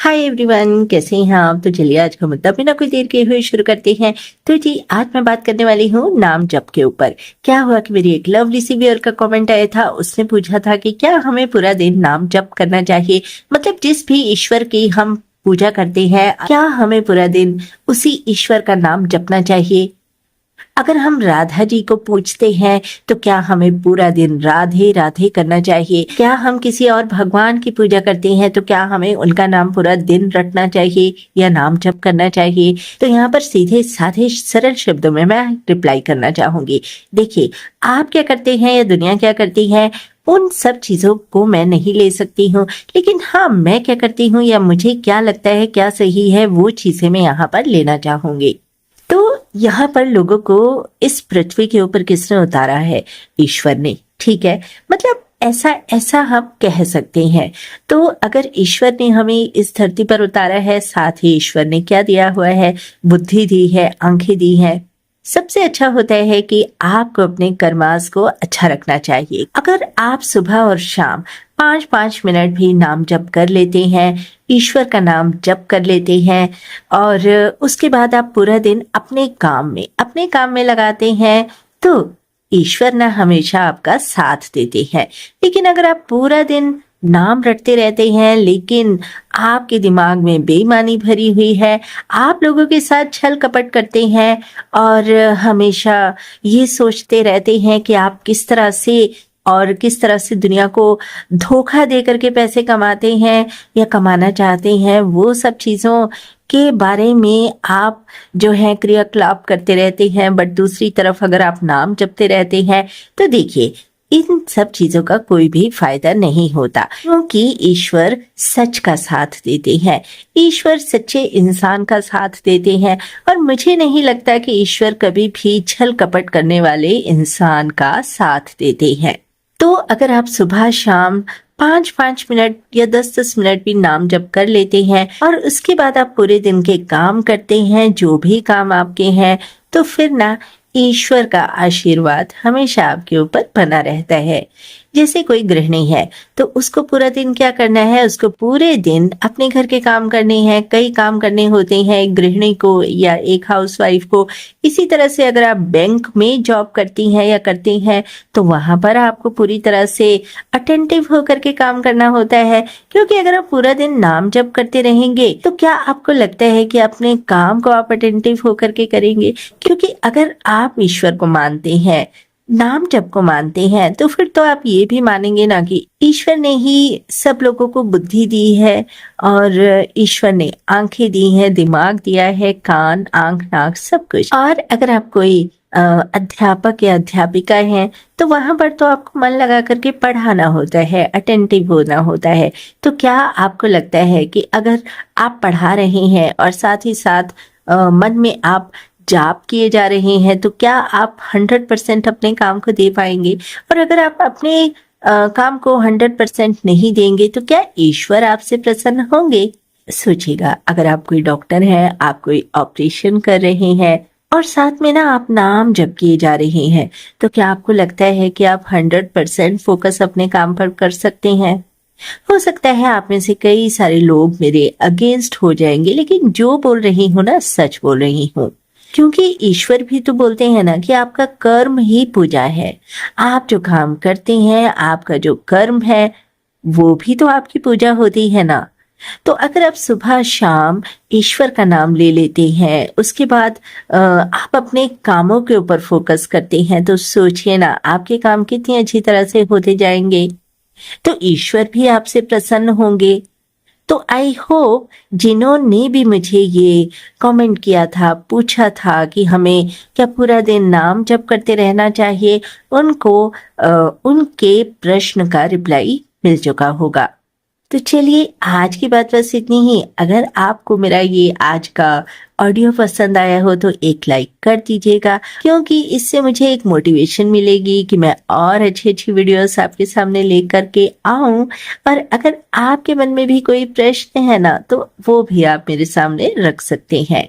Hi everyone, कैसे हैं आप। तो चलिए आज का मुद्दा बिना कोई देर किए हुए शुरू करते हैं। तो जी आज मैं बात करने वाली हूँ नाम जप के ऊपर। क्या हुआ कि मेरी एक लवली सी व्यूअर का कमेंट आया था। उसने पूछा था कि क्या हमें पूरा दिन नाम जप करना चाहिए, मतलब जिस भी ईश्वर की हम पूजा करते हैं क्या हमें पूरा दिन उसी ईश्वर का नाम जपना चाहिए। अगर हम राधा जी को पूजते हैं तो क्या हमें पूरा दिन राधे राधे करना चाहिए। क्या हम किसी और भगवान की पूजा करते हैं तो क्या हमें उनका नाम पूरा दिन रटना चाहिए या नाम जप करना चाहिए। तो यहाँ पर सीधे साधे सरल शब्दों में मैं रिप्लाई करना चाहूंगी। देखिए, आप क्या करते हैं या दुनिया क्या करती है उन सब चीजों को मैं नहीं ले सकती हूँ, लेकिन हाँ मैं क्या करती हूँ या मुझे क्या लगता है क्या सही है वो चीजें मैं यहाँ पर लेना चाहूंगी। तो यहाँ पर लोगों को इस पृथ्वी के ऊपर किसने उतारा है? ईश्वर ने। ठीक है, मतलब ऐसा ऐसा हम कह सकते हैं। तो अगर ईश्वर ने हमें इस धरती पर उतारा है, साथ ही ईश्वर ने क्या दिया हुआ है? बुद्धि दी है, आंखें दी है। सबसे अच्छा होता है कि आपको अपने कर्मास को अच्छा रखना चाहिए। अगर आप सुबह और शाम 5-5 मिनट भी नाम जप कर लेते हैं, ईश्वर का नाम जप कर लेते हैं और उसके बाद आप पूरा दिन अपने काम में लगाते हैं तो ईश्वर ना हमेशा आपका साथ देते हैं। लेकिन अगर आप पूरा दिन नाम रटते रहते हैं लेकिन आपके दिमाग में बेईमानी भरी हुई है, आप लोगों के साथ छल कपट करते हैं और हमेशा ये सोचते रहते हैं कि आप किस तरह से दुनिया को धोखा दे करके पैसे कमाते हैं या कमाना चाहते हैं, वो सब चीज़ों के बारे में आप जो है क्रियाकलाप करते रहते हैं। बट दूसरी तरफ अगर आप नाम जपते रहते हैं तो देखिए इन सब चीजों का कोई भी फायदा नहीं होता, क्योंकि ईश्वर सच का साथ देते हैं, ईश्वर सच्चे इंसान का साथ देते हैं और मुझे नहीं लगता कि ईश्वर कभी भी छल कपट करने वाले इंसान का साथ देते हैं। तो अगर आप सुबह शाम 5-5 मिनट या 10-10 मिनट भी नाम जप कर लेते हैं और उसके बाद आप पूरे दिन के काम करते हैं, जो भी काम आपके हैं, तो फिर ना ईश्वर का आशीर्वाद हमेशा आपके ऊपर बना रहता है। जैसे कोई गृहिणी है तो उसको पूरा दिन क्या करना है? उसको पूरे दिन अपने घर के काम करने हैं, कई काम करने होते हैं एक गृहिणी को या एक हाउसवाइफ को। इसी तरह से अगर आप बैंक में जॉब करती हैं या करते हैं तो वहां पर आपको पूरी तरह से अटेंटिव होकर के काम करना होता है, क्योंकि अगर आप पूरा दिन नाम जप करते रहेंगे तो क्या आपको लगता है कि अपने काम को आप अटेंटिव होकर के करेंगे? क्योंकि अगर आप ईश्वर को मानते हैं, नाम जप को मानते हैं, तो फिर तो आप ये भी मानेंगे ना कि ईश्वर ने ही सब लोगों को बुद्धि दी है और ईश्वर ने आंखें दी हैं, दिमाग दिया है, कान, आंख, नाक, सब कुछ। और अगर आप कोई अध्यापक या अध्यापिका हैं तो वहां पर तो आपको मन लगा करके पढ़ाना होता है, अटेंटिव होना होता है। तो क्या आपको लगता है कि अगर आप पढ़ा रहे हैं और साथ ही साथ मन में आप जाप किए जा रहे हैं तो क्या आप 100% अपने काम को दे पाएंगे? और अगर आप अपने काम को 100% नहीं देंगे तो क्या ईश्वर आपसे प्रसन्न होंगे? सोचिएगा, अगर आप कोई डॉक्टर हैं, आप कोई ऑपरेशन कर रहे हैं और साथ में ना आप नाम जप किए जा रहे हैं, तो क्या आपको लगता है कि आप 100% फोकस अपने काम पर कर सकते हैं? हो सकता है आप में से कई सारे लोग मेरे अगेंस्ट हो जाएंगे, लेकिन जो बोल रही हूँ ना सच बोल रही हूँ, क्योंकि ईश्वर भी तो बोलते हैं ना कि आपका कर्म ही पूजा है। आप जो काम करते हैं, आपका जो कर्म है, वो भी तो आपकी पूजा होती है ना। तो अगर आप सुबह शाम ईश्वर का नाम ले लेते हैं, उसके बाद आप अपने कामों के ऊपर फोकस करते हैं, तो सोचिए ना आपके काम कितनी अच्छी तरह से होते जाएंगे, तो ईश्वर भी आपसे प्रसन्न होंगे। तो आई होप जिन्होंने भी मुझे ये कमेंट किया था, पूछा था कि हमें क्या पूरा दिन नाम जप करते रहना चाहिए, उनको उनके प्रश्न का रिप्लाई मिल चुका होगा। तो चलिए आज की बात बस इतनी ही। अगर आपको मेरा ये आज का ऑडियो पसंद आया हो तो एक लाइक कर दीजिएगा, क्योंकि इससे मुझे एक मोटिवेशन मिलेगी कि मैं और अच्छी अच्छी वीडियोस आपके सामने लेकर के आऊं। और अगर आपके मन में भी कोई प्रश्न है ना तो वो भी आप मेरे सामने रख सकते हैं।